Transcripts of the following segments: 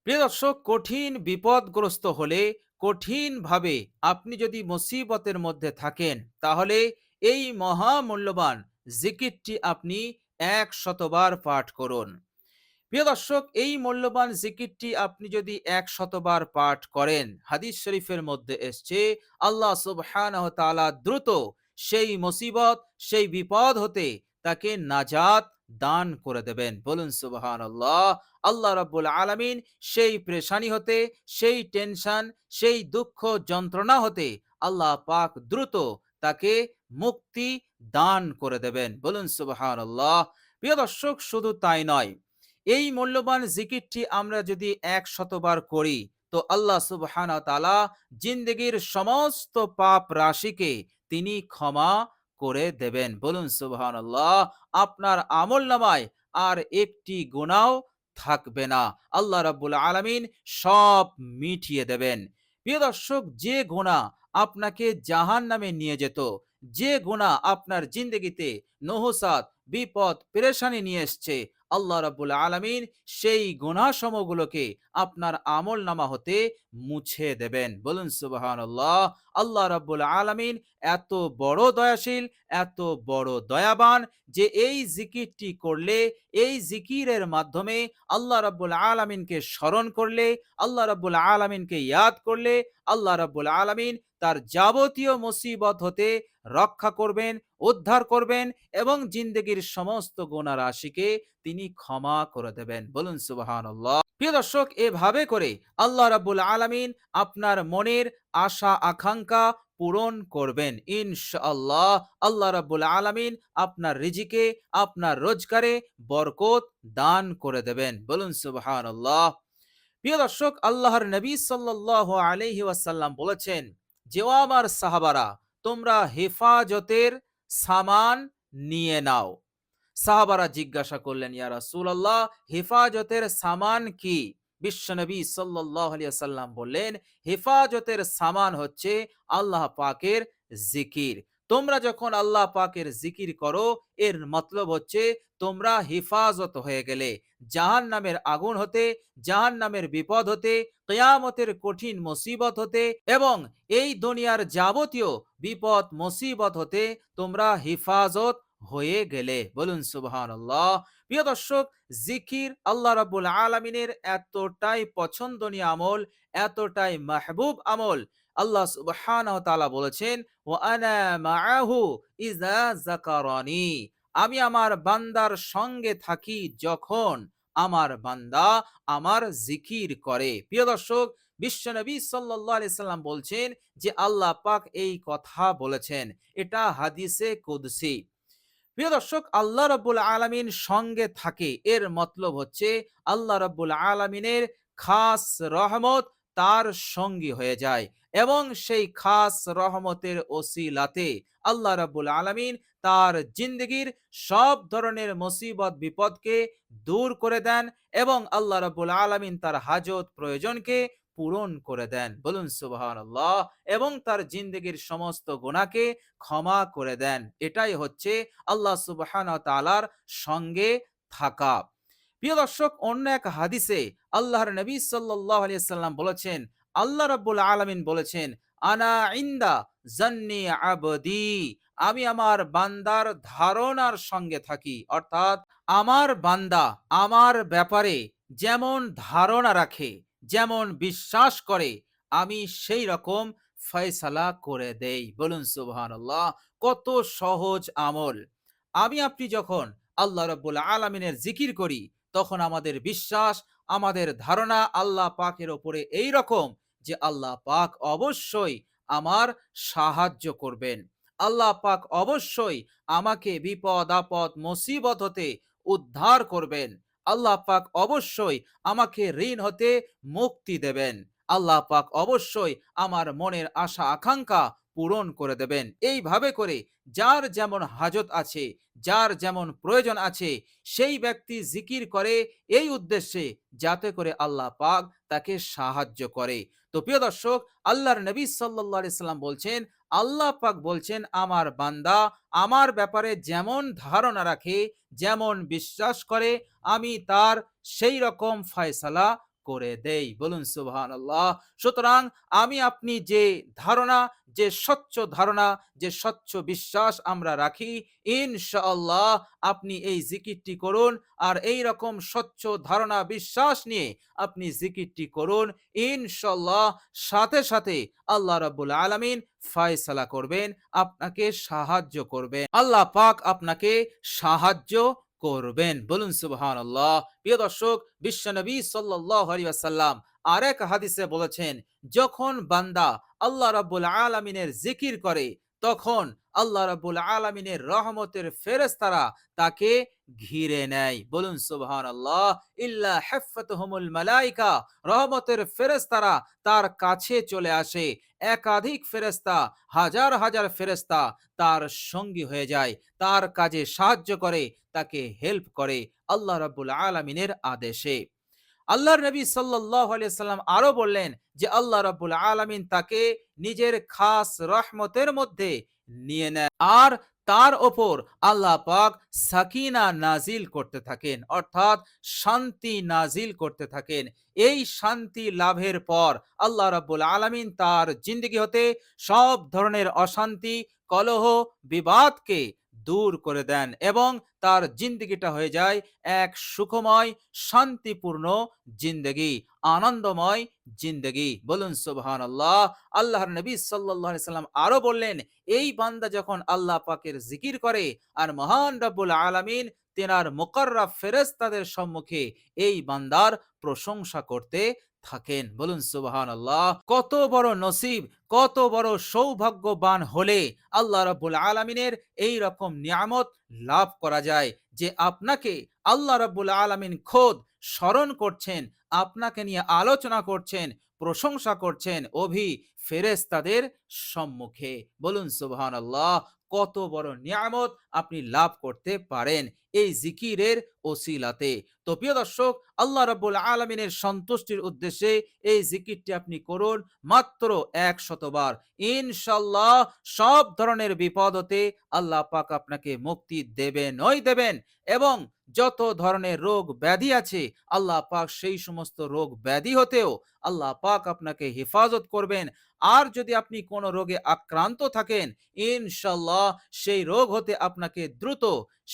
প্রিয় দর্শক, কঠিন বিপদগ্রস্ত হলে, কঠিনভাবে আপনি যদি মুসিবতের মধ্যে থাকেন, তাহলে এই মহামূল্যবান জিকিরটি আপনি ১০০ বার পাঠ করুন। প্রিয় দর্শক, এই মূল্যবান জিকিরটি আপনি যদি ১০০ বার পাঠ করেন, হাদিস শরীফের মধ্যে এসছে আল্লাহ সুবহানাহু ওয়া তাআলা দ্রুত সেই মুসিবত, সেই বিপদ হতে তাকে নাজাত দান করে দেবেন। বলুন সুবহানাল্লাহ। আল্লাহ রাব্বুল আলামিন সেই পেরেশানি হতে, সেই টেনশন, সেই দুঃখ যন্ত্রণা হতে আল্লাহ পাক দ্রুত তাকে মুক্তি দান করে দেবেন। বলুন সুবহানাল্লাহ। প্রিয় দর্শক, শুধু তাই নয়, এই মূল্যবান জিকিরটি আমরা যদি ১০০ বার করি, তো আল্লাহ সুবহানাহু ওয়া তাআলা জিন্দেগীর সমস্ত পাপ রাশিকে তিনি ক্ষমা করে দেবেন। বলুন সুবহানাল্লাহ। আপনার আমলনামায় আর একটি গুনাহ থাকবে না। আল্লাহ রাব্বুল আলামিন সব মিটিয়ে দেবেন। প্রিয় দর্শক, যে গুনাহ আপনাকে জাহান্নামে নিয়ে যেত, যে গুনাহ আপনার জিন্দেগিতে নহুসাত, বিপদ, পেরেশানি নিয়ে এসছে, আল্লাহ রাব্বুল আলামিন সেই গুনাহসমূহগুলোকে আপনার আমলনামা হতে মুছে দেবেন। বলুন সুবহানাল্লাহ। আল্লাহ রাব্বুল আলামিন এত বড় দয়াশীল, এত বড় দয়াবান, যে এই জিকিরটি করলে, এই জিকিরের মাধ্যমে আল্লাহ রাব্বুল আলামিনকে স্মরণ করলে, আল্লাহ রাব্বুল আলামিনকে ইয়াদ করলে, আল্লাহ রাব্বুল আলামিন তার যাবতীয় মুসিবত হতে রক্ষা করবেন, উদ্ধার করবেন এবং জিন্দেগীর সমস্ত গুনাহ রাশিকে তিনি ক্ষমা করে দেবেন। বলুন সুবহানাল্লাহ। প্রিয় দর্শক, এভাবে করে আল্লাহ রাব্বুল আলামিন আপনার মনের আশা আকাঙ্ক্ষা পূরণ করবেন ইনশাআল্লাহ। আল্লাহ রাব্বুল আলামিন আপনার রিজিকে, আপনার রোজগারে বরকত দান করে দেবেন। বলুন সুবহানাল্লাহ। প্রিয় দর্শক, আল্লাহর নবী সাল্লাল্লাহু আলাইহি ওয়াসাল্লাম বলেছেন যে, ও আমার সাহাবারা, তোমরা হেফাজতের সামান নিয়ে নাও। সাহাবারা জিজ্ঞাসা করলেন, ইয়া রাসূলুল্লাহ, হেফাজতের সামান কি? বিশ্বনবী সাল্লাল্লাহু আলাইহি ওয়াসাল্লাম বললেন, হেফাজতের সামান হচ্ছে আল্লাহ পাকের জিকির। তোমরা যখন আল্লাহ পাকের জিকির করো, এর মতলব হচ্ছে তোমরা হেফাজত হয়ে গেলে জাহান্নামের আগুন হতে, জাহান্নামের বিপদ হতে, কিয়ামতের কঠিন মুসিবত হতে এবং এই দুনিয়ার যাবতীয় বিপদ মুসিবত হতে তোমরা হেফাজত হয়ে গেলে। বলুন সুবহানাল্লাহ। প্রিয় দর্শক, জিকির আল্লাহ রাব্বুল আলামিনের এতটাই পছন্দনীয় আমল, এতটাই মাহবুব আমল, আল্লাহ সুবহানাহু ওয়া তাআলা বলেছেন, ওয়া আনা মাআহু ইযা যাকারানি। আমি আমার বান্দার সঙ্গে থাকি যখন আমার বান্দা আমার জিকির করে। প্রিয় দর্শক, বিশ্বনবী সাল্লাল্লাহু আলাইহি সাল্লাম বলছেন যে আল্লাহ পাক এই কথা বলেছেন। এটা হাদিসে কুদসি। প্রিয় দর্শক, আল্লাহ রাব্বুল আলামিন সঙ্গে থাকে, এর মতলব হচ্ছে আল্লাহ রাব্বুল আলামিনের খাস রহমত তার সঙ্গী হয়ে যায় এবং সেই খাস রহমতের ওসিলাতে আল্লাহ রাব্বুল আলামিন তার জিন্দেগীর সব ধরনের মুসিবত বিপদকে দূর করে দেন এবং আল্লাহ রাব্বুল আলামিন তার হাজত প্রয়োজনকে পূরণ করে দেন। বলুন সুবহানাল্লাহ। এবং তার জিন্দেগীর সমস্ত গুনাহকে ক্ষমা করে দেন। এটাই হচ্ছে আল্লাহ সুবহানাহু ওয়া তাআলার সঙ্গে থাকা। প্রিয় দর্শক, অন্য এক হাদিসে আল্লাহর নবী সাল্লাল্লাহু আলাইহি সাল্লাম বলেছেন, আল্লাহ রাব্বুল আলামিন বলেছেন, আনা ইনদা জান্নি আবদি। আমি আমার বান্দার ধারণার সঙ্গে থাকি। অর্থাৎ আমার বান্দা আমার ব্যাপারে যেমন ধারণা রাখে, যেমন বিশ্বাস করে, আমি সেই রকম ফয়সালা করে দেই। বলুন সুবহানাল্লাহ। কত সহজ আমল। আমি আপনি যখন আল্লাহ রাব্বুল আলামিনের জিকির করি, তখন আমাদের বিশ্বাস, আমাদের ধারণা আল্লাহ পাকের উপরে এই রকম যে আল্লাহ পাক অবশ্যই আমার সাহায্য করবেন। আল্লাহ পাক অবশ্যই আমাকে বিপদ আপদ মুসিবত হতে উদ্ধার করবেন। আল্লাহ পাক অবশ্যই আমাকে ঋণ হতে মুক্তি দেবেন। আল্লাহ পাক অবশ্যই আমার মনের আশা আকাঙ্ক্ষা পূরণ করে দেবেন। এইভাবে করে যার যেমন হাজত আছে, যার যেমন প্রয়োজন আছে, সেই ব্যক্তি জিকির করে এই উদ্দেশ্যে যাতে করে আল্লাহ পাক তাকে সাহায্য করে। তো প্রিয় দর্শক, আল্লাহর নবী সাল্লাল্লাহু আলাইহি সাল্লাম বলছেন, আল্লাহ পাক বলছেন, আমার বান্দা আমার ব্যাপারে যেমন ধারণা রাখে, যেমন বিশ্বাস করে, আমি তার সেই রকম ফয়সালা করে দেই। বলুন সুবহানাল্লাহ। সুতরাং আমি আপনি যে ধারণা, যে স্বচ্ছ ধারণা, যে স্বচ্ছ বিশ্বাস আমরা রাখি, ইনশাআল্লাহ আপনি এই জিকিরটি করুন। আর এই রকম স্বচ্ছ ধারণা বিশ্বাস নিয়ে আপনি জিকিরটি করুন। ইনশাআল্লাহ সাথে সাথে আল্লাহ রাব্বুল আলামিন ফয়সালা করবেন, আপনাকে সাহায্য করবেন। আল্লাহ পাক আপনাকে সাহায্য করবেন। বলুন সুবহানাল্লাহ। প্রিয় দর্শক, বিশ্বনবী সাল্লাল্লাহু আলাইহি ওয়াসাল্লাম আরেক হাদিসে বলেছেন, যখন বান্দা আল্লাহ রাব্বুল আলামিনের জিকির করে, তখন আল্লাহ রাব্বুল আলামিনের রহমতের ফেরেশতারা তাকে ঘিরে নেয়। বলুন সুবহানাল্লাহ। ইল্লা হাফাতুহুমুল মালায়েকা, রহমতের ফেরেশতারা তার কাছে চলে আসে। একাধিক ফেরেশতা, হাজার হাজার ফেরেশতা তার সঙ্গী হয়ে যায়, তার কাজে সাহায্য করে, তাকে হেল্প করে আল্লাহ রাব্বুল আলামিনের আদেশে। আল্লাহর নবী সাল্লাল্লাহু আলাইহি সাল্লাম আরো বললেন যে আল্লাহ রাব্বুল আলামিন তাকে নিজের খাস রহমতের মধ্যে নিয়ে নেয়, আর তার ওপর আল্লাহ পাক সাকিনা নাজিল করতে থাকেন, অর্থাৎ শান্তি নাজিল করতে থাকেন। এই শান্তি লাভের পর আল্লাহ রাব্বুল আলামিন তার জিন্দেগি হতে সব ধরনের অশান্তি, কলহ, বিবাদকে দূর করে দেন এবং তার জিন্দেগিটা হয়ে যায় এক সুখময়, শান্তিপূর্ণ জিন্দেগি, আনন্দময় জিন্দেগি। বলুন সুবহানাল্লাহ। আল্লাহর নবী সাল্লাল্লাহু আলাইহি সাল্লাম আরো বললেন, এই বান্দা যখন আল্লাহ পাকের জিকির করে আর মহান রব্বুল আলামিন তেনার মুকাররাব ফেরেশতাদের সম্মুখে এই বান্দার প্রশংসা করতে থাকেন। বলুন সুবহানাল্লাহ। কত বড় নসিব, কত বড় সৌভাগ্যবান হলে আল্লাহ রাব্বুল আলামিনের এই রকম নিয়ামত লাভ করা যায় যে আপনাকে আল্লাহ রাব্বুল আলামিন খোদ স্মরণ করছেন, আপনাকে নিয়ে আলোচনা করছেন, প্রশংসা করছেন ফেরেশতাদের সম্মুখে। বলুন সুবহানাল্লাহ। কত বড় নিয়ামত আপনি লাভ করতে পারেন এই জিকিরের ওসিলাতে। তো প্রিয় দর্শক, আল্লাহ রাব্বুল আলামিনের সন্তুষ্টির উদ্দেশ্যে এই জিকিরটি আপনি করুন মাত্র 100 বার। ইনশাআল্লাহ সব ধরনের বিপদ হতে আল্লাহ পাক আপনাকে মুক্তি দেবেনই দেবেন এবং যত ধরনের রোগ ব্যাধি আছে আল্লাহ পাক সেই সমস্ত রোগ ব্যাধি হতেও আল্লাহ পাক আপনাকে হেফাজত করবেন। আর যদি আপনি কোনো রোগে আক্রান্ত থাকেন, ইনশাআল্লাহ সেই রোগ হতে আপনাকে দ্রুত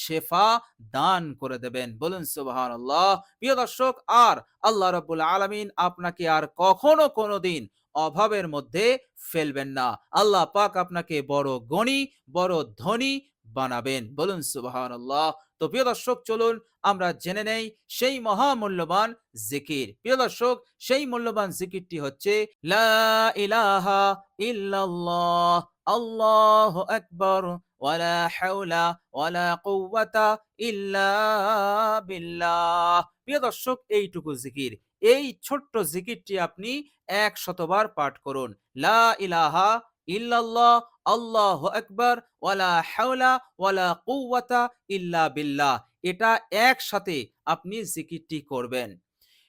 শেফা দান করে দেবেন। বলুন সুবহানাল্লাহ। প্রিয় দর্শক, আর আল্লাহ রাব্বুল আলামিন আপনাকে আর কখনো কোনোদিন অভাবের মধ্যে ফেলবেন না। আল্লাহ পাক আপনাকে বড় গণী, বড় ধনী বানাবেন। বলুন সুবহানাল্লাহ। তো প্রিয় দর্শক, চলুন আমরা জেনে নেই সেই মহামূল্যবান জিকির। প্রিয় দর্শক, সেই মূল্যবান জিকিরটি হচ্ছে লা ইলাহা ইল্লাল্লাহ, আল্লাহু আকবার, ওয়ালা হাওলা ওয়ালা কুওয়াতা ইল্লা বিল্লাহ। প্রিয় দর্শক, এইটুকু জিকির, এই ছোট্ট জিকিরটি আপনি 100 বার পাঠ করুন। লা ইলাহা ইল্লাল্লাহ, আল্লাহু আকবার, ওয়ালা হাওলা ওয়ালা কুওয়াতা ইল্লা বিল্লাহ। এটা একসাথে আপনি জিকিরটি করবেন।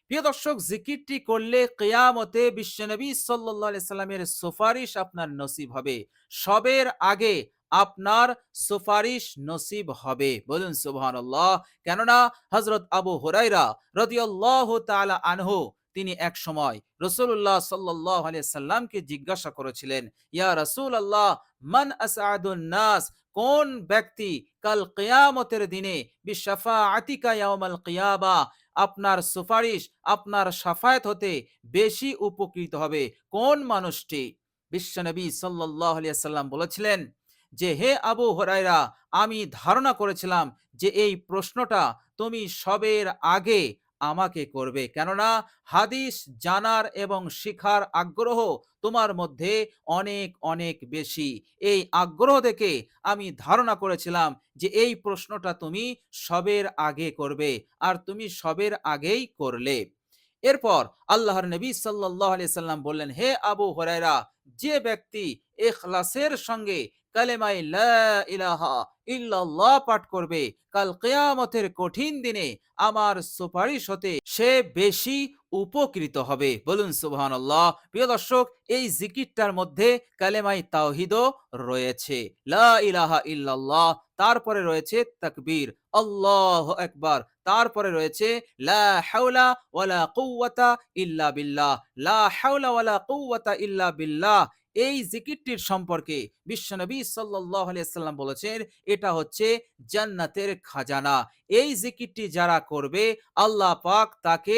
প্রিয় দর্শক, জিকিরটি করলে কিয়ামতে বিশ্বনবী সাল্লাল্লাহু আলাইহি সাল্লামের সুপারিশ আপনার নসিব হবে। সবের আগে আপনার সুপারিশ নসিব হবে। বলুন সুবহানাল্লাহ। কেননা হযরত আবু হুরায়রা রাদিয়াল্লাহু তাআলা আনহু তিনি এক সময় রাসূলুল্লাহ সাল্লাল্লাহু আলাইহি সাল্লামকে জিজ্ঞাসা করেছিলেন, ইয়া রাসূলুল্লাহ, মান আসআদুন নাস, কোন ব্যক্তি কাল কিয়ামতের দিনে বিশাফাআতিকা ইয়াউমাল কিয়ামা, আপনার সুপারিশ, আপনার শাফায়াত হতে বেশি উপকৃত হবে, কোন মানুষটি? বিশ্বনবী সাল্লাল্লাহু আলাইহি সাল্লাম বলেছিলেন যে, হে আবু হুরায়রা, আমি ধারণা করেছিলাম যে এই প্রশ্নটা তুমি সবের আগে আমাকে করবে, কেননা হাদিস জানার এবং শিখার আগ্রহ তোমার মধ্যে অনেক অনেক বেশি। এই আগ্রহ দেখে আমি ধারণা করেছিলাম যে এই প্রশ্নটা তুমি সবের আগে করবে, আর তুমি সবের আগেই করলে। এরপর আল্লাহর নবী সাল্লাল্লাহু আলাইহি সাল্লাম বললেন, হে আবু হুরায়রা, যে ব্যক্তি ইখলাসের সঙ্গে কালেমায়ে লা ইলাহা ইল্লাল্লাহ পাঠ করবে, কাল কিয়ামতের কঠিন দিনে আমার সুপারিশ হতে সে বেশি উপকৃত হবে। বলুন সুবহানাল্লাহ। প্রিয় দর্শক, এই জিকিরটার মধ্যে কালেমায়ে তাওহীদও রয়েছে, লা ইলাহা ইল্লাল্লাহ, তারপরে রয়েছে তাকবীর, আল্লাহু আকবার, তারপরে রয়েছে লা হাওলা ওয়ালা কুওয়াতা ইল্লা বিল্লাহ, লা হাওলা ওয়ালা কুওয়াতা ইল্লা বিল্লাহ। এই জিকিরটির সম্পর্কে বিশ্বনবী সাল্লাল্লাহু আলাইহি সাল্লাম বলেছেন, এটা হচ্ছে জান্নাতের খাজানা। এই জিকিরটি যারা করবে আল্লাহ পাক তাকে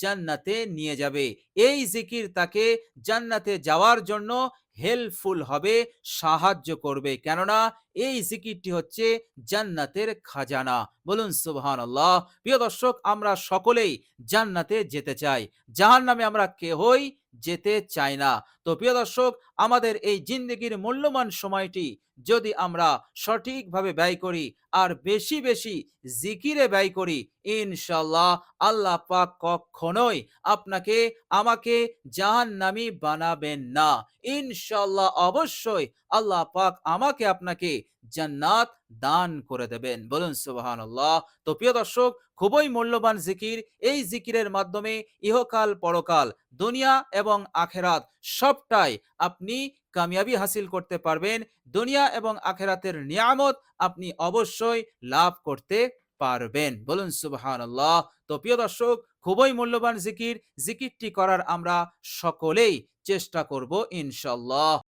জান্নাতে নিয়ে যাবে। এই জিকির তাকে জান্নাতে যাওয়ার জন্য হেল্পফুল হবে, সাহায্য করবে। কেননা এই জিকিরটি হচ্ছে জান্নাতের খাজানা। বলুন সুবহানাল্লাহ। প্রিয় দর্শক, আমরা সকলেই জান্নাতে যেতে চাই। জাহান্নামে আমরা কেহই যেতে চাই না। তো প্রিয় দর্শক, আমাদের এই জিন্দেগির মূল্যবান সময়টি যদি আমরা সঠিকভাবে ব্যয় করি আর বেশি বেশি জিকিরে ব্যয় করি, ইনশাআল্লাহ আল্লাহ পাক কখনোই আপনাকে আমাকে জাহান্নামী বানাবেন না। ইনশাআল্লাহ অবশ্যই আল্লাহ পাক আমাকে আপনাকে জান্নাত দান করে দেবেন। বলুন সুবহানাল্লাহ। তো প্রিয় দর্শক, খুবই মূল্যবান জিকির। এই জিকিরের মাধ্যমে ইহকাল পরকাল, দুনিয়া এবং আখেরাত সবটাই আপনি কামিয়াবি হাসিল করতে পারবেন। দুনিয়া এবং আখেরাতের নিয়ামত আপনি অবশ্যই লাভ করতে পারবেন। বলুন সুবহানাল্লাহ। তো প্রিয় দর্শক, খুবই মূল্যবান জিকির। জিকিরটি করার আমরা সকলেই চেষ্টা করব ইনশাআল্লাহ।